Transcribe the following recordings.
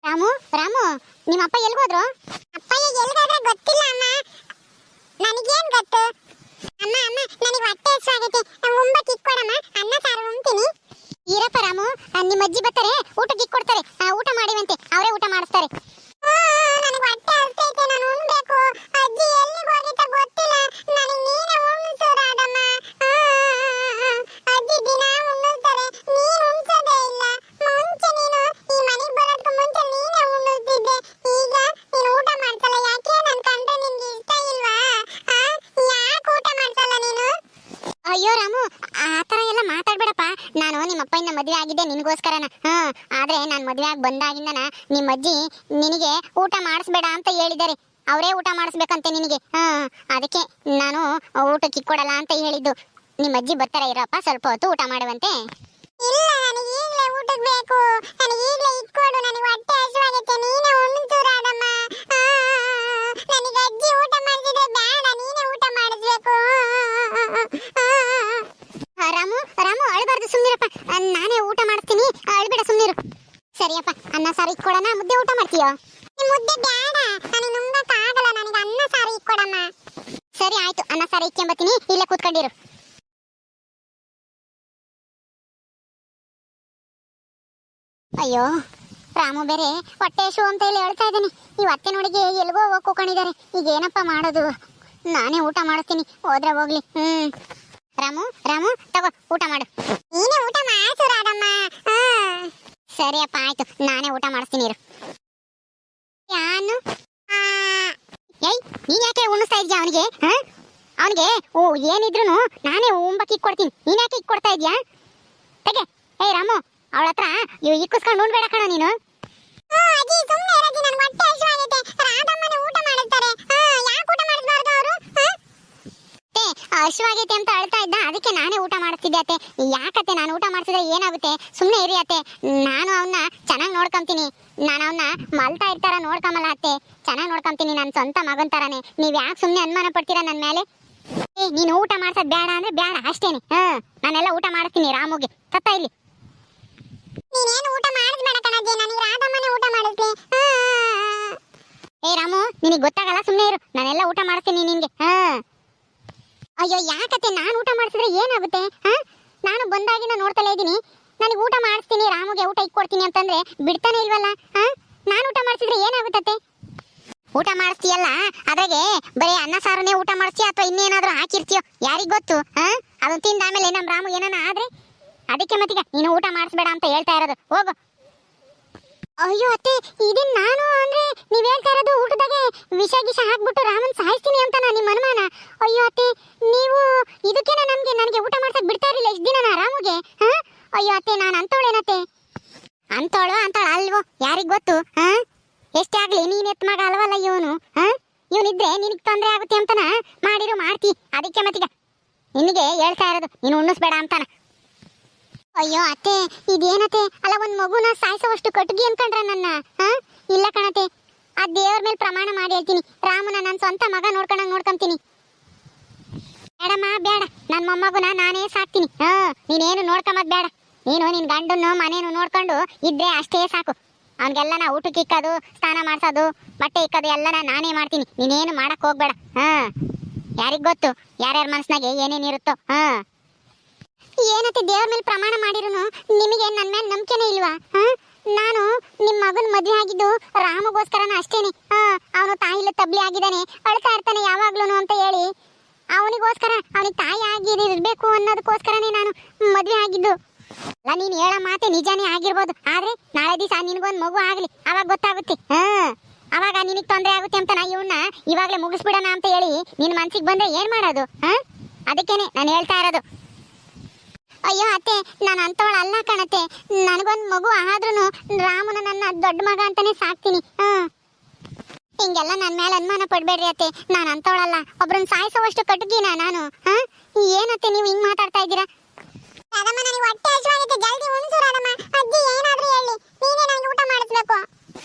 ರಾಮು ರಾಮು ನಿಮ್ಮ ಅಪ್ಪ ಎಲ್ಗೋದ್ರು? ಅಪ್ಪಯ್ಯ ಎಲ್ಗಾದ್ರೆ ಗೊತ್ತಿಲ್ಲ ಅಮ್ಮ. ನನಗೇನ್ ಗೊತ್ತು? ಅಮ್ಮ ಅಮ್ಮ ನನಗೆ ಹೊಟ್ಟೆ ಹಸಿವಾಗೈತೆ. ಉಂಬಕ್ಕೆ ಇಕ್ಕೊಡಮ್ಮ, ಅನ್ನ ಸಾರು ಉಣ್ತೀನಿ. ಈರಪ್ಪ ರಾಮು, ನಿಮ್ಮ ಅಜ್ಜಿ ಬರ್ತಾರೆ, ಊಟಕ್ಕೆ ಇಕ್ಕೊಡ್ತಾರೆ. ಊಟ ಮಾಡಿವಂತೆ, ಅವರೇ ಊಟ ಮಾಡಿಸ್ತಾರೆ. ನನಗೆ ಹೊಟ್ಟೆ ಹಸಿತೈತೆ, ನಾನು ಉಣ್ಬೇಕು. ಅಜ್ಜಿ ಎಲ್ಲಿಗೆ ಹೋಗಿತ್ತ ಗೊತ್ತಿಲ್ಲ. ನನಗೆ ನೀನೇ ಉಣ್ಸು ರಾಧಮ್ಮ. ಅಜ್ಜಿ ದಿನ ಉಣ್ಣಿಸ್ತಾರೆ, ನೀನು ಉಣ್ಸೋದೇ ಇಲ್ಲ. ಮುಂಚೆ ನೀನು ಈ ಮನೆಗೆ ಬರೋದಕ್ಕೂ ಮುಂಚೆ ನೀನೇ ಉಣ್ಣಿಸ್ತಿದ್ದೆ. ಈಗ ನೀನು ಊಟ ಮಾಡ್ಸಲ್ಲ ಯಾಕೆ? ನನ್ನ ಕಂಡ್ರೆ ನಿನ್ಗೆ ಇಷ್ಟ ಇಲ್ವಾ? ಯಾಕೆ ಊಟ ಮಾಡ್ಸಲ್ಲ ನೀನು? ಅಯ್ಯೋ ರಾಮು, ಆ ಥರ ಎಲ್ಲ ಮಾತಾಡ್ಬೇಡಪ್ಪ. ನಾನು ನಿಮ್ಮ ಅಪ್ಪನ ಮದುವೆ ಆಗಿದ್ದೆ ನಿನಗೋಸ್ಕರನ. ಆದ್ರೆ ನಾನು ಮದುವೆ ಆಗಿ ಬಂದಾಗಿಂದನ ನಿಮ್ಮ ಅಜ್ಜಿ ನಿನಗೆ ಊಟ ಮಾಡಿಸ್ಬೇಡ ಅಂತ ಹೇಳಿದ್ದಾರೆ. ಅವರೇ ಊಟ ಮಾಡಿಸ್ಬೇಕಂತೆ ನಿನಗೆ. ಅದಕ್ಕೆ ನಾನು ಊಟಕ್ಕೆ ಇಕ್ಕೊಡಲ್ಲ ಅಂತ ಹೇಳಿದ್ದು. ನಿಮ್ಮ ಅಜ್ಜಿ ಬರ್ತಾರೆ, ಇರಪ್ಪ, ಸ್ವಲ್ಪ ಹೊತ್ತು ಊಟ ಮಾಡುವಂತೆ. ಇಲ್ಲ, ನನಗೆ ಈಗಲೇ ಊಟಕ್ಕೆ ಬೇಕು. ನನಗೆ ಈಗಲೇ ಇಟ್ಕೊಡು. ನನಗೆ ಹೊಟ್ಟೆ ಹಸಿವಾಗೈತೆ, ನೀನೇ ಉಣ್ಸು ರಾಧಮ್ಮ. ನನಗೆ ಅಜ್ಜಿ ಊಟ ಮಾಡಿಸಿದ್ರೆ ಬೇಡ, ನೀನೇ ಊಟ ಮಾಡಿಸ್ಬೇಕು. ರಾಮು ರಾಮು, ಅಳಬಾರ್ದು, ಸುಮ್ಮನಿರಪ್ಪ. ನಾನೇ ಊಟ ಮಾಡಿಸ್ತೀನಿ, ಅಳ್ಬೇಡ, ಸುಮ್ಮನಿರು. ಸರಿಯಪ್ಪ, ಅನ್ನ ಸಾರು ಇಕ್ಕೊಡೋಣ, ಮುದ್ದೆ ಊಟ ಮಾಡ್ತೀಯೋ? ಮುದ್ದೆ ಬೇಡ, ನನಗೆ ನುಂಗಕ್ಕಾಗಲ್ಲ. ನನಗೆ ಅನ್ನ ಸಾರು ಇಕ್ಕೊಡಮ್ಮ. ಸರಿ ಆಯ್ತು, ಅನ್ನ ಸಾರು ಇಕ್ಕೊಂಬತ್ತೀನಿ, ಇಲ್ಲೇ ಕೂತ್ಕೊಂಡಿರು. ಅಯ್ಯೋ ರಾಮು ಬೇರೆ ಹೊಟ್ಟೆ ಹಸು ಅಂತ ಇಲ್ಲಿ ಹೇಳ್ತಾ ಇದ್ದಾನೆ. ಈ ಅತ್ತೆ ನೋಡಿಗೆ ಎಲ್ಗೋ ಹೋಗಿ ಕೂಕೊಂಡಿದ್ದಾರೆ. ಈಗ ಏನಪ್ಪ ಮಾಡೋದು? ನಾನೇ ಊಟ ಮಾಡಿಸ್ತೀನಿ, ಹೋದ್ರೆ ಹೋಗ್ಲಿ. ರಾಮು ರಾಮು, ತಗೋ ಊಟ ಮಾಡು. ನೀನೇ ಊಟ ಮಾಡಿಸು ರಾಧಮ್ಮ. ಸರಿಯಪ್ಪ ಆಯ್ತು, ನಾನೇ ಊಟ ಮಾಡಿಸ್ತೀನಿ ಇರು. ಯಾನು ಏಯ್, ನೀನ್ ಯಾಕೆ ಉಣಿಸ್ತಾ ಇದ್ಯಾ ಅವನಿಗೆ? ಅವನಿಗೆ ಏನಿದ್ರು ನಾನೇ ಉಂಬಕ್ಕೆ ಇಕ್ಕೊಡ್ತೀನಿ, ನೀನ್ ಯಾಕೆ ಇಕ್ಕೊಡ್ತಾ ಇದ್ಯಾ? ತೆಗೆ. ಏಯ್ ರಾಮು, ಅವಳ ಹತ್ರ ಇಕ್ಕಿಸ್ಕೊಂಡು ಉಣ್ಬೇಡ ಕಣ ನೀನು. ಅಜ್ಜಿ ಸುಮ್ಮನೆ ಇರಜ್ಜಿ, ನನಗೆ ಹೊಟ್ಟೆ ಹಸಿವಾಗೈತೆ. ರಾಧಮ್ಮನೇ ಊಟ ಮಾಡಿಸ್ತಾರೆ. ಯಾಕೆ ಊಟ ಮಾಡಿಸ್ಬಾರ್ದು ಅವರು? ಹಸಿವಾಗೈತೆ ಅಂತ ಅಳ್ತಾ ಇದ್ದ, ಅದಕ್ಕೆ ನಾನೇ ಊಟ ಮಾಡಿಸ್ತಿದ್ದೆ ಅತ್ತೆ. ಯಾಕತ್ತೆ ನಾನು ಊಟ ಮಾಡಿಸಿದ್ರೆ ಏನಾಗುತ್ತೆ? ಸುಮ್ಮನೆ ಇರಿ ಅತ್ತೆ, ನಾನು ಅವನ್ನ ಚೆನ್ನಾಗಿ ನೋಡ್ಕೊಂತೀನಿ. ನಾನು ಅವನ್ನ ಮಲ್ತಾ ಇರ್ತಾರ ನೋಡ್ಕೊಂಬಲ್ಲ ಅತ್ತೆ, ಚೆನ್ನಾಗಿ ನೋಡ್ಕೊಂತೀನಿ. ನನ್ನ ಸ್ವಂತ ಮಗನ ತರಾನೇ. ನೀವ್ ಯಾಕೆ ಸುಮ್ಮನೆ ಅನುಮಾನ ಪಡ್ತೀರಾ ನನ್ನ ಮೇಲೆ? ನೀನು ಊಟ ಮಾಡ್ಸೋದ್ ಬೇಡ ಅಂದ್ರೆ ಬೇಡ ಅಷ್ಟೇನೆ. ನಾನೆಲ್ಲ ಊಟ ಮಾಡಿಸ್ತೀನಿ ರಾಮುಗೆ. ತತ್ತ ಇಲ್ಲಿ. ನೀನೇನು ಊಟ ಮಾಡಿಸ್ಬೇಡ ಕಣಜ್ಜಿ, ನನಗೆ ರಾಧಮ್ಮನೇ ಊಟ ಮಾಡಿಸ್ಲಿ. ಏ ರಾಮು, ನಿನಗೆ ಗೊತ್ತಾಗಲ್ಲ, ಸುಮ್ಮನೆ ಇರು. ನಾನೆಲ್ಲ ಊಟ ಮಾಡಿಸ್ತೀನಿ ನಿನ್ಗೆ. ಅಯ್ಯೋ ಯಾಕತ್ತೆ, ನಾನು ಊಟ ಮಾಡಿಸಿದ್ರೆ ಏನಾಗುತ್ತೆ? ನಾನು ಬಂದಾಗಿನ ನೋಡ್ತಲೇ ಇದ್ದೀನಿ. ನನಗೆ ಊಟ ಮಾಡಿಸ್ತೀನಿ, ರಾಮುಗೆ ಊಟ ಇಕ್ಕೊಡ್ತೀನಿ ಅಂತಂದ್ರೆ ಬಿಡ್ತಾನೆ ಇಲ್ವಲ್ಲ. ನಾನು ಊಟ ಮಾಡಿಸಿದ್ರೆ ಏನಾಗುತ್ತತ್ತೆ? ಊಟ ಮಾಡಿಸ್ತೀಯಲ್ಲ, ಅದ್ರಾಗೆ ಬರೀ ಅನ್ನ ಸಾರನೇ ಊಟ ಮಾಡಿಸ್ತೀಯ ಅಥವಾ ಇನ್ನೇನಾದ್ರೂ ಹಾಕಿರ್ತೀಯೋ ಯಾರಿಗ್ ಗೊತ್ತು? ಅದನ್ನ ತಿಂದಾದ್ಮೇಲೆ ನಮ್ಮ ರಾಮು ಏನಾನ ಆದ್ರೆ ಅದಕ್ಕೆ ಮತ್ತೀಗ ನೀನು ಊಟ ಮಾಡಿಸ್ಬೇಡ ಅಂತ ಹೇಳ್ತಾ ಇರೋದು. ಹೋಗು. ಅಯ್ಯೋ ಅತ್ತೆ, ಇದನ್ ನಾನು ಅಂದ್ರೆ ನೀವ್ ಹೇಳ್ತಾ ಇರೋದು ಊಟದಾಗೆ ವಿಷ ಗಿಷ ಹಾಕ್ಬಿಟ್ಟು ರಾಮನ್ ಸಾಯಿಸ್ತೀನಿ ಅಂತ ನಿಮ್ಮ ಅನುಮಾನ? ಅಯ್ಯೋ ಅತ್ತೆ, ನೀವು ಇದಕ್ಕೇನ ನನಗೆ ಊಟ ಮಾಡ್ಸಕ್ ಬಿಡ್ತಾ ಇರಲಿಲ್ಲ ಇಷ್ಟ ದಿನ ರಾಮುಗೆ? ಅಯ್ಯೋ ಅತ್ತೆ, ನಾನು ಅಂತವಳೇನತ್ತೆ? ಅಂತವಳು ಅಲ್ವೋ ಯಾರಿಗ್ ಗೊತ್ತು? ಎಷ್ಟೇ ಆಗ್ಲಿ ನೀನ್ ಎತ್ ಮಗ ಅಲ್ವಲ್ಲ ಇವನು. ಇವನಿದ್ರೆ ನಿನಗ್ ತೊಂದ್ರೆ ಆಗುತ್ತೆ ಅಂತನ ಮಾಡಿರು ಮಾಡ್ತಿ. ಅದಕ್ಕೆ ಮತ್ತೀಗ ನಿನಗೆ ಹೇಳ್ತಾ ಇರೋದು, ನೀನು ಉಣ್ಣಿಸ್ಬೇಡ ಅಂತಾನ. ಅಯ್ಯೋ ಅತ್ತೆ, ಇದೇನತ್ತೆ? ಅಲ್ಲ, ಒಂದ್ ಮಗುನ ಸಾಯಿಸೋವಷ್ಟು ಕಟ್ಗಿ ಅನ್ಕೊಂಡ್ರ ನನ್ನ? ಇಲ್ಲ ಕಣತೆ, ಆ ದೇವ್ರ ಮೇಲೆ ಪ್ರಮಾಣ ಮಾಡಿ ಹೇಳ್ತೀನಿ, ರಾಮನ ನನ್ನ ಸ್ವಂತ ಮಗ ನೋಡ್ಕೊಂತೀನಿ. ಬೇಡಮ್ಮ ಬೇಡ, ನನ್ನ ಮೊಮ್ಮಗುನ ನಾನೇ ಸಾಕ್ತೀನಿ. ನೀನೇನು ನೋಡ್ಕೊಂಬದ್ ಬೇಡ. ನೀನು ನಿನ್ ಗಂಡನ್ನು ಮನೇನು ನೋಡ್ಕೊಂಡು ಇದ್ರೆ ಅಷ್ಟೇ ಸಾಕು. ಅವ್ನಿಗೆಲ್ಲನ ಊಟಕ್ಕೆ ಇಕ್ಕೋದು, ಸ್ನಾನ ಮಾಡ್ಸೋದು, ಬಟ್ಟೆ ಇಕ್ಕೋದು ಎಲ್ಲನ ನಾನೇ ಮಾಡ್ತೀನಿ. ನೀನೇನು ಮಾಡಕ್ ಹೋಗ್ಬೇಡ. ಯಾರಿಗ್ ಗೊತ್ತು ಯಾರ್ಯಾರ ಮನಸ್ನಾಗೆ ಏನೇನಿರುತ್ತೋ. ಏನತ್ತೆ, ದೇವ್ರ ಮೇಲೆ ಪ್ರಮಾಣ ಮಾಡಿರುನು ನಿಮಗೆ ನನ್ನ ಮೇಲೆ ನಂಬಿಕೆನೇ ಇಲ್ವಾ? ನಾನು ನಿಮ್ಮ ಮಗನ ಮದುವೆ ಆಗಿದ್ದು ರಾಮಗೋಸ್ಕರನ ಅಷ್ಟೇನೆ. ಅವನು ತಾಯಿಲ್ಲ ತಬ್ಲಿ ಆಗಿದ್ದಾನೆ, ಅಳ್ತಾ ಇರ್ತಾನೆ ಯಾವಾಗ್ಲೂ ಅಂತ ಹೇಳಿ ಅವನಿಗೋಸ್ಕರ, ಅವನಿಗೆ ತಾಯಿ ಆಗಿರ್ಬೇಕು ಅನ್ನೋದಕ್ಕೋಸ್ಕರನೇ ನಾನು ಮದುವೆ ಆಗಿದ್ದು. ಅಲ್ಲ, ನೀನು ಹೇಳೋ ಮಾತೆ ನಿಜಾನೇ ಆಗಿರ್ಬೋದು, ಆದ್ರೆ ನಾಳೆ ದಿವಸ ನಿನಗೊಂದು ಮಗು ಆಗ್ಲಿ, ಅವಾಗ ಗೊತ್ತಾಗುತ್ತೆ. ಅವಾಗ ನಿನಗೆ ತೊಂದರೆ ಆಗುತ್ತೆ ಅಂತ ನಾ ಇವನ್ನ ಇವಾಗಲೇ ಮುಗಿಸ್ಬಿಡೋಣ ಅಂತ ಹೇಳಿ ನಿನ್ನ ಮನ್ಸಿಗೆ ಬಂದ್ರೆ ಏನ್ ಮಾಡೋದು? ಅದಕ್ಕೇನೆ ನಾನು ಹೇಳ್ತಾ ಇರೋದು. ಅಯ್ಯೋ ಅತ್ತೆ, ನಾನು ಅಂತವಳ ಅಲ್ಲ ಕಣತ್ತೆ. ನನಗೊಂದು ಮಗು ಆದ್ರೂ ರಾಮನ ನನ್ನ ದೊಡ್ಡ ಮಗ ಅಂತಾನೆ ಸಾಕ್ತೀನಿ. ಹಿಂಗೆಲ್ಲ ನನ್ನ ಮೇಲೆ ಅನುಮಾನ ಪಡ್ಬೇಡ್ರಿ ಅತ್ತೆ, ನಾನು ಅಂತವಳಲ್ಲ. ಒಬ್ರನ್ನ ಸಾಯಿಸೋವಷ್ಟು ಕಟುಗಿನ ನಾನು? ಏನತ್ತೆ ನೀವು ಹಿಂಗ್ ಮಾತಾಡ್ತಾ ಇದ್ದೀರಾ? ರಾಧಮ್ಮ, ನನಗೆ ಹೊಟ್ಟೆ ಹಸಿವಾಗೈತೆ, ಜಲ್ದಿ ಉಣ್ಸು ರಾಧಮ್ಮ. ಅಜ್ಜಿ ಏನಾದ್ರೂ ಹೇಳಿ, ನೀನೇ ನನಗೆ ಊಟ ಮಾಡಿಸ್ಬೇಕು.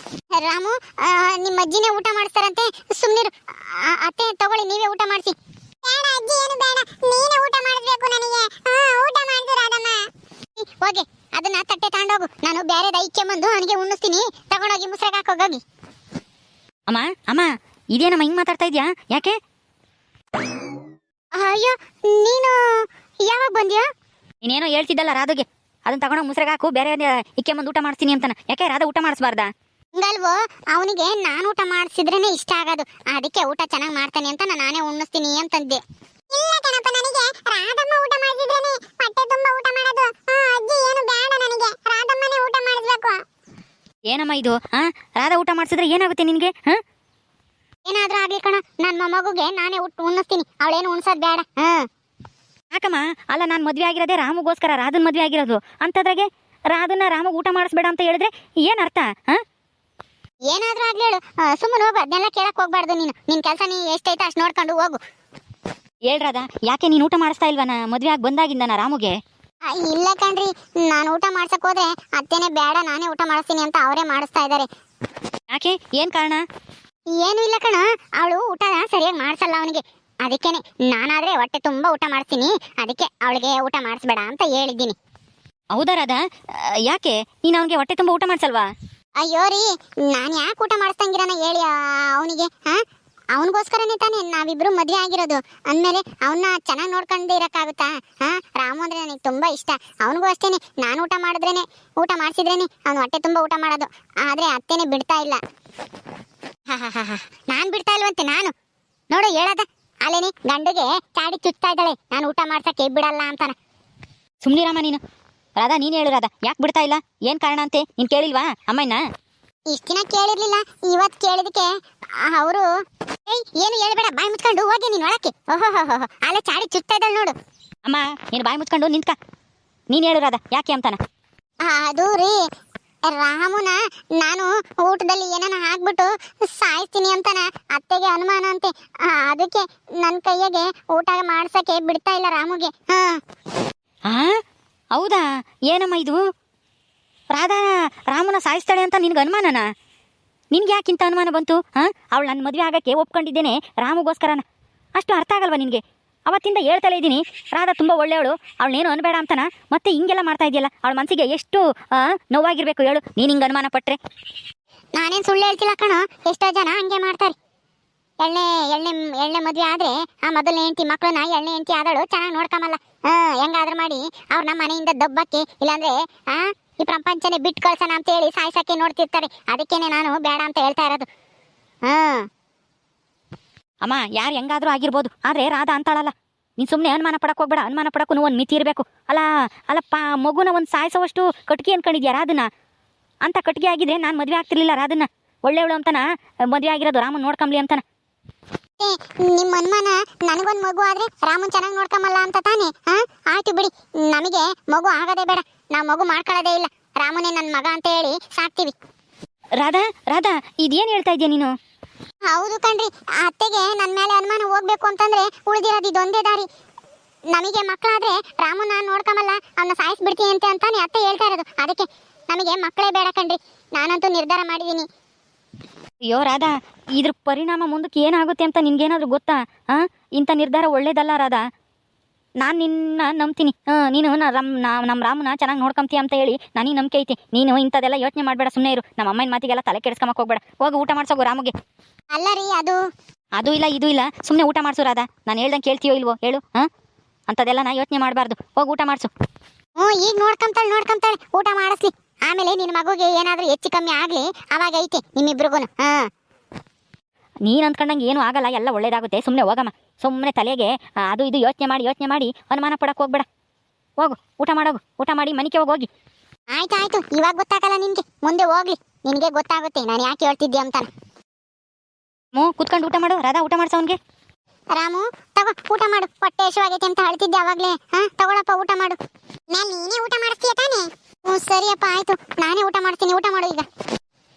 ರಾಮು, ನಿಮ್ಮ ಅಜ್ಜಿನೇ ಊಟ ಮಾಡಿಸ್ತಾರಂತೆ, ಸುಮ್ನಿರು. ಅತ್ತೆ ತಗೊಳ್ಳಿ, ನೀವೇ ಊಟ ಮಾಡಿಸಿ. ಬೇಡ ಅಜ್ಜಿ, ಏನು ಬೇಡ, ನೀನೇ ಊಟ ಮಾಡಿಸ್ಬೇಕು ನನಗೆ. ಊಟ ಮಾಡಿಸು ರಾಧಮ್ಮ. ಹೋಗಿ ಅದನ್ನ ತಟ್ಟೆ ತಗೊಂಡೋಗು, ನಾನು ಬೇರೆದ ಐಕ್ಯ ಬಂದು ಅವನಿಗೆ ಉಣ್ಣಿಸ್ತೀನಿ. ತಗೊಂಡೋಗಿ ಮುಸ್ರೆಗೆ ಹಾಕೋಗಿ. ಅಮ್ಮ ಅಮ್ಮ ಇದೇನಮ್ಮ ಹಿಂಗ್ ಮಾತಾಡ್ತಾ ಇದ್ಯಾ? ಯಾಕೆ? ಅಯ್ಯೋ, ನೀನು ಯಾವಾಗ ಬಂದ್ಯಾ? ನೀನೇನೋ ಹೇಳ್ತಿದ್ದಲ್ಲ ರಾಧುಗೆ, ಅದನ್ನ ತಗೊಂಡೋಗಿ ಮುಸ್ರೆಗೆ ಹಾಕು, ಬೇರೆ ಇಕ್ಕೆ ಬಂದು ಊಟ ಮಾಡ್ತೀನಿ ಅಂತಾನ. ಯಾಕೆ ರಾಧಾ ಊಟ ಮಾಡಿಸ್ಬಾರ್ದಾ? ಹಂಗಲ್ವೋ, ಅವನಿಗೆ ನಾನು ಊಟ ಮಾಡಿಸಿದ್ರೇನೆ ಇಷ್ಟ ಆಗೋದು. ಅದಕ್ಕೆ ಊಟ ಚೆನ್ನಾಗಿ ಮಾಡ್ತಾನೆ ಅಂತ ನಾನೇ ಉಣ್ಣಿಸ್ತೀನಿ ಅಂತಂದೆ. ಇಲ್ಲ ಕಣಪ್ಪ, ನನಗೆ ರಾಧಮ್ಮ ಊಟ ಮಾಡಿದ್ರೇನೆ ಹೊಟ್ಟೆ ತುಂಬಾ ಊಟ ಮಾಡೋದು. ಅಜ್ಜಿ ಏನು ಬೇಡ, ನನಗೆ ರಾಧಮ್ಮನೇ ಊಟ ಮಾಡಿಸ್ಬೇಕು. ಏನಮ್ಮ ಇದು? ರಾಧಾ ಊಟ ಮಾಡಿಸಿದ್ರೆ ಏನಾಗುತ್ತೆ ನಿನ್ಗೆ? ಏನಾದ್ರೂ ಆಗ್ಲಿ ಕಣ, ನನ್ನ ಮೊಮ್ಮಗುಗೆ ನಾನೇ ಉಣ್ಣಿಸ್ತೀನಿ, ಅವಳೇನು ಉಣ್ಸೋದ್ ಬೇಡ. ಯಾಕಮ್ಮ? ಅಲ್ಲ, ನಾನು ಮದ್ವೆ ಆಗಿರೋದೇ ರಾಮಗೋಸ್ಕರ, ರಾಧನ್ ಮದ್ವೆ ಆಗಿರೋದು. ಅಂತದ್ರಾಗೆ ರಾಧನ್ನ ರಾಮಗ್ ಊಟ ಮಾಡಿಸ್ಬೇಡ ಅಂತ ಹೇಳಿದ್ರೆ ಏನ್ ಅರ್ಥ? ಏನಾದ್ರೂ ಆಗ್ಲಿ ಹೇಳು, ಸುಮ್ಮನೆ ಹೋಗು. ಅದನ್ನೆಲ್ಲ ಕೇಳಕ್ ಹೋಗ್ಬಾರ್ದು. ನಿನ್ ಕೆಲಸ ನೀ ಎಷ್ಟೈತೆ ಅಷ್ಟು ನೋಡ್ಕೊಂಡು ಹೋಗು. ಹೇಳ್ರಾದ, ಯಾಕೆ ನೀನು ಊಟ ಮಾಡಿಸ್ತಾ ಇಲ್ವನ ಮದ್ವೆ ಆಗಿ ಬಂದಾಗಿಂದ ರಾಮುಗೆ? ಇಲ್ಲ ಕಣ್ರಿ, ನಾನು ಊಟ ಮಾಡ್ಸಕ್ ಹೋದ್ರೆ ಅತ್ತೇನೆ ಬೇಡ ನಾನೇ ಊಟ ಮಾಡಿಸ್ತೀನಿ ಅಂತ ಅವರೇ ಮಾಡಿಸ್ತಾ ಇದ್ದಾರೆ. ಯಾಕೆ? ಏನ್ ಕಾರಣ? ಏನು ಇಲ್ಲ ಕಣ, ಅವಳು ಊಟ ಸರಿಯಾಗಿ ಮಾಡ್ಸಲ್ಲ ಅವನಿಗೆ. ಅದಕ್ಕೇನೆ ನಾನಾದ್ರೆ ಹೊಟ್ಟೆ ತುಂಬಾ ಊಟ ಮಾಡ್ತೀನಿ, ಅದಕ್ಕೆ ಅವಳಿಗೆ ಊಟ ಮಾಡಿಸ್ಬೇಡ ಅಂತ ಹೇಳಿದ್ದೀನಿ. ಹೌದಾ ರಾಧಾ? ಯಾಕೆ ನೀನು ಅವನಿಗೆ ಹೊಟ್ಟೆ ತುಂಬ ಊಟ ಮಾಡ್ಸಲ್ವಾ? ಅಯ್ಯೋ ರೀ, ನಾನು ಯಾಕೆ ಊಟ ಮಾಡಿಸ್ದಂಗಿರನ ಹೇಳಿ ಅವನಿಗೆ? ಅವನಿಗೋಸ್ಕರನೇ ತಾನೇ ನಾವಿಬ್ರು ಮದುವೆ ಆಗಿರೋದು. ಅಂದಮೇಲೆ ಅವನ್ನ ಚೆನ್ನಾಗಿ ನೋಡ್ಕೊಂಡು ಇರಕ್ಕಾಗುತ್ತಾ? ರಾಮು ಅಂದ್ರೆ ನನಗೆ ತುಂಬಾ ಇಷ್ಟ. ಅವನಿಗೂ ಅಷ್ಟೇನೆ, ನಾನು ಊಟ ಮಾಡಿದ್ರೇನೆ, ಊಟ ಮಾಡಿಸಿದ್ರೇನೆ ಅವ್ನು ಹೊಟ್ಟೆ ತುಂಬಾ ಊಟ ಮಾಡೋದು. ಆದ್ರೆ ಅತ್ತೇನೆ ಬಿಡ್ತಾ ಇಲ್ಲ. ನಾನ್ ಬಿಡ್ತಾ ಇಲ್ವಂತೆ. ನಾನು ನೋಡು ಹೇಳದ ಅಲ್ಲೇನಿ, ಗಂಡಿಗೆ ಚಾಡಿ ಚುಚ್ತಾ ಇದ್ದಾಳೆ, ನಾನು ಊಟ ಮಾಡ್ಸಕ್ಕೆ ಬಿಡಲ್ಲ ಅಂತಾನ. ಸುಮ್ನಿರಮ್ಮ ನೀನು. ರಾಧಾ, ನೀನ್ ಹೇಳು ರಾಧಾ, ಯಾಕೆ ಬಿಡ್ತಾ ಇಲ್ಲ? ಏನ್ ಕಾರಣ ಅಂತೆ ನೀನ್ ಕೇಳಿಲ್ವಾ ಅಮ್ಮಯ್ಯನ? ಇಷ್ಟ ದಿನ ಕೇಳಿರ್ಲಿಲ್ಲ, ಇವತ್ ಕೇಳಿದಕ್ಕೆ ಅವರು ಏನು ಹೇಳ್ಬೇಡ, ಬಾಯಿ ಮುಚ್ಕೊಂಡು ಹೋಗಿ ನೀನ್ ಒಳಕ್ಕೆ. ಓಹೋ, ಅಲ್ಲೇ ಚಾಡಿ ಚುಚ್ತಾ ಇದ್ದಾಳೆ ನೋಡು. ಅಮ್ಮ, ನೀನು ಬಾಯಿ ಮುಚ್ಕೊಂಡು ನಿಂತ್ಕ. ನೀನ್ ಹೇಳು ರಾಧಾ, ಯಾಕೆ ಅಂತಾನ? ಅದು ರೀ, ರಾಮುನ ನಾನು ಊಟದಲ್ಲಿ ಏನಾನ ಹಾಕ್ಬಿಟ್ಟು ಸಾಯಿಸ್ತೀನಿ ಅಂತಾನ. ಅತ್ತೆಗೆ ಅನುಮಾನ ಅಂತೆ, ಅದಕ್ಕೆ ನನ್ನ ಕೈಯಾಗೆ ಊಟ ಮಾಡ್ಸಕ್ಕೆ ಬಿಡ್ತಾ ಇಲ್ಲ ರಾಮುಗೆ. ಹೌದಾ? ಏನಮ್ಮ ಇದು? ರಾಧಾ ರಾಮನ ಸಾಯಿಸ್ತಾಳೆ ಅಂತ ನಿನ್ಗೆ ಅನುಮಾನನ? ನಿನ್ಗೆ ಯಾಕಿಂತ ಅನುಮಾನ ಬಂತು? ಅವಳು ನನ್ನ ಮದುವೆ ಆಗಕ್ಕೆ ಒಪ್ಕೊಂಡಿದ್ದೇನೆ ರಾಮಗೋಸ್ಕರನ. ಅಷ್ಟು ಅರ್ಥ ಆಗಲ್ವಾ ನಿನಗೆ? ಅವತ್ತಿಂದ ಹೇಳ್ತಲೇ ಇದ್ದೀನಿ, ರಾಧಾ ತುಂಬ ಒಳ್ಳೆಯವಳು, ಅವಳನ್ನೇನು ಅನ್ಬೇಡ ಅಂತಾನ. ಮತ್ತೆ ಹಿಂಗೆಲ್ಲ ಮಾಡ್ತಾ ಇದೆಯಲ್ಲ, ಅವಳ ಮನಸ್ಸಿಗೆ ಎಷ್ಟು ನೋವಾಗಿರ್ಬೇಕು ಹೇಳು, ನೀನು ಹಿಂಗೆ ಅನುಮಾನ ಪಟ್ರೆ. ನಾನೇನು ಸುಳ್ಳು ಹೇಳ್ತಿಲ್ಲ ಕಣೋ, ಎಷ್ಟೋ ಜನ ಹಂಗೆ ಮಾಡ್ತಾರೆ. ಎಳ್ಳೆ ಮದುವೆ ಆದ್ರೆ ಆ ಮೊದಲನೇ ಹೆಂಡತಿ ಮಕ್ಕಳನ್ನ ಎಳ್ಳೆ ಹೆಂಡತಿ ಆದಳು ಚೆನ್ನಾಗಿ ನೋಡ್ಕೊಂಬಲ್ಲ. ಹೆಂಗಾದ್ರೂ ಮಾಡಿ ಅವ್ರ ನಮ್ಮ ಮನೆಯಿಂದ ದಬ್ಬಕ್ಕೆ, ಇಲ್ಲಾಂದ್ರೆ ಈ ಪ್ರಪಂಚನೇ ಬಿಟ್ಟು ಕಳ್ಸೋಣ ಅಂತ ಹೇಳಿ ಸಾಯ್ಸಕ್ಕೆ ನೋಡ್ತಿರ್ತಾರೆ. ಅದಕ್ಕೇನೆ ನಾನು ಬೇಡ ಅಂತ ಹೇಳ್ತಾ ಇರೋದು. ಅಮ್ಮ, ಯಾರು ಹೆಂಗಾದ್ರೂ ಆಗಿರ್ಬೋದು, ಆದ್ರೆ ರಾಧಾ ಅಂತಾಳಲ್ಲ. ನೀನು ಸುಮ್ಮನೆ ಅನುಮಾನ ಪಡಕ್ಕೆ ಹೋಗ್ಬೇಡ. ಅನುಮಾನ ಪಡಕ್ಕೂ ಒಂದು ಮಿತಿ ಇರಬೇಕು. ಅಲ್ಲಪ್ಪ, ಮಗುನ ಒಂದು ಸಾಯಿಸೋವಷ್ಟು ಕಟ್ಗೆ ಅನ್ಕೊಂಡಿದ್ಯಾ ರಾಧನ? ಅಂತ ಕಟ್ಗೆ ಆಗಿದ್ರೆ ನಾನು ಮದುವೆ ಆಗ್ತಿರ್ಲಿಲ್ಲ ರಾಧನ್ನ. ಒಳ್ಳೆಯವಳು ಅಂತಾನ ಮದುವೆ ಆಗಿರೋದು, ರಾಮನ್ ನೋಡ್ಕೊಂಬ್ಲಿ ಅಂತಾನ. ನಿಮ್ಮ ಅನುಮಾನ ನನಗೊಂದು ಮಗು ಆದ್ರೆ ರಾಮನ್ ಚೆನ್ನಾಗಿ ನೋಡ್ಕೊಂಬಲ್ಲ ಅಂತ ತಾನೆ? ಆಯ್ತು ಬಿಡಿ, ನಮಗೆ ಮಗು ಆಗೋದೇ ಬೇಡ, ನಾವು ಮಗು ಮಾಡ್ಕೊಳ್ಳೋದೇ ಇಲ್ಲ. ರಾಮನೇ ನನ್ನ ಮಗ ಅಂತ ಹೇಳಿ ಸಾಕ್ತೀವಿ. ರಾಧಾ ಇದೇನು ಹೇಳ್ತಾ ಇದೀಯ ನೀನು? ಹೌದು ಕಣ್ರಿ, ಅತ್ತೆಗೆ ನನ್ನ ಮೇಲೆ ಅನುಮಾನ ಹೋಗ್ಬೇಕು ಅಂತಂದ್ರೆ ಉಳಿದಿರೋದು ಇದೊಂದೇ ದಾರಿ. ನಮಗೆ ಮಕ್ಕಳಾದ್ರೆ ರಾಮನ್ ನಾನು ನೋಡ್ಕೊಂಬಲ್ಲ, ಅವನ್ನ ಸಾಯಿಸ್ಬಿಡ್ತೀನಿ ಅಂತಾನೆ ಅತ್ತೆ ಹೇಳ್ತಾ ಇರೋದು. ಅದಕ್ಕೆ ನಮಗೆ ಮಕ್ಕಳೇ ಬೇಡ ಕಣ್ರಿ, ನಾನಂತೂ ನಿರ್ಧಾರ ಮಾಡಿದ್ದೀನಿ. ಅಯ್ಯೋ ರಾಧಾ, ಇದ್ರ ಪರಿಣಾಮ ಮುಂದಕ್ಕೆ ಏನಾಗುತ್ತೆ ಅಂತ ನಿನ್ಗೇನಾದ್ರೂ ಗೊತ್ತಾ? ಇಂಥ ನಿರ್ಧಾರ ಒಳ್ಳೇದಲ್ಲ ರಾಧಾ. ನಾನು ನಿನ್ನ ನಂಬ್ತೀನಿ. ನೀನು ನಮ್ಮ ರಾಮನ ಚೆನ್ನಾಗಿ ನೋಡ್ಕೊಂತೀಯ ಅಂತ ಹೇಳಿ ನನಗೆ ನಂಬಿಕೆ ಐತಿ. ನೀನು ಇಂಥದ್ದೆಲ್ಲ ಯೋಚನೆ ಮಾಡಬೇಡ, ಸುಮ್ಮನೆ ಇರು. ನಮ್ಮ ಅಮ್ಮನ ಮಾತಿಗೆಲ್ಲ ತಲೆ ಕೆಡಿಸ್ಕೊಂಬಕ್ಕೆ ಹೋಗ್ಬೇಡ. ಹೋಗಿ ಊಟ ಮಾಡ್ಸೋಗು ರಾಮಗೆ. ಅಲ್ಲ ರೀ, ಅದು ಇಲ್ಲ ಇದು ಇಲ್ಲ, ಸುಮ್ಮನೆ ಊಟ ಮಾಡಿಸು ರಾಧಾ. ನಾನು ಹೇಳ್ದಂಗೆ ಕೇಳ್ತೀಯೋ ಇಲ್ವೋ ಹೇಳು? ಅಂಥದ್ದೆಲ್ಲ ನಾ ಯೋಚನೆ ಮಾಡಬಾರ್ದು. ಹೋಗಿ ಊಟ ಮಾಡಿಸು. ಈಗ ನೋಡ್ಕೊಂತಾಳೆ, ಊಟ ಮಾಡಿಸ್ಲಿ. ಆಮೇಲೆ ನಿನ್ನ ಮಗುಗೆ ಏನಾದ್ರೂ ಹೆಚ್ಚು ಕಮ್ಮಿ ಆಗ್ಲಿ, ಅವಾಗ ಐತೆ ನಿಮ್ಮಿಬ್ರಿಗೂ. ನೀನು ಅಂದ್ಕೊಂಡಂಗೆ ಏನು ಆಗಲ್ಲ, ಎಲ್ಲ ಒಳ್ಳೇದಾಗುತ್ತೆ. ಸುಮ್ಮನೆ ಹೋಗಮ್ಮ. ಸುಮ್ಮನೆ ತಲೆಗೆ ಅದು ಇದು ಯೋಚನೆ ಮಾಡಿ ಅನುಮಾನ ಪಡಕ್ಕೆ ಹೋಗ್ಬೇಡ. ಹೋಗು, ಊಟ ಮಾಡೋಗು. ಊಟ ಮಾಡಿ ಮನೆಗೆ ಹೋಗಿ. ಆಯ್ತು, ಇವಾಗ ಗೊತ್ತಾಗಲ್ಲ ನಿನ್ಗೆ, ಮುಂದೆ ಹೋಗ್ಲಿ, ನಿನಗೆ ಗೊತ್ತಾಗುತ್ತೆ ನಾನು ಯಾಕೆ ಹೇಳ್ತಿದ್ದೆ ಅಂತ. ಕೂತ್ಕೊಂಡು ಊಟ ಮಾಡು ರಾಧಾ. ಊಟ ಮಾಡ್ಸವನ್ಗೆ. ರಾಮು, ತಗೋ ಊಟ ಮಾಡು, ಹೊಟ್ಟೆ ಹಸಿವಾಗೈತೆ ಅಂತ ಹೇಳ್ತಿದ್ದೆ ಅವಾಗ್ಲೇ. ತಗೊಳಪ್ಪ, ಊಟ ಮಾಡು. ನೀನೇ ಊಟ ಮಾಡಿಸ್ತೀಯ ತಾನೇ? ಸರಿಯಪ್ಪ, ಆಯ್ತು, ನಾನೇ ಊಟ ಮಾಡ್ತೀನಿ. ಊಟ ಮಾಡು ಈಗ.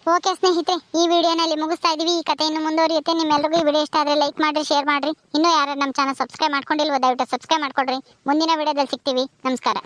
ಓಕೆ ಸ್ನೇಹಿತರೆ, ಈ ವಿಡಿಯೋನಲ್ಲಿ ಮುಗಿಸ್ತಾ ಇದೀವಿ. ಈ ಕಥೆ ಇನ್ನು ಮುಂದುವರಿಯುತ್ತೆ. ನಿಮ್ಮೆಲ್ಲರಿಗೂ ಈ ವಿಡಿಯೋ ಇಷ್ಟ ಆದರೆ ಲೈಕ್ ಮಾಡಿರಿ, ಶೇರ್ ಮಾಡಿರಿ. ಇನ್ನೂ ಯಾರು ನಮ್ಮ ಚಾನಲ್ ಸಬ್ಸ್ಕ್ರೈಬ್ ಮಾಡ್ಕೊಂಡಿಲ್ವೋ ದಯವಿಟ್ಟು ಸಬ್ಸ್ಕ್ರೈಬ್ ಮಾಡ್ಕೊಡ್ರಿ. ಮುಂದಿನ ವಿಡಿಯೋದಲ್ಲಿ ಸಿಗ್ತೀವಿ. ನಮಸ್ಕಾರ.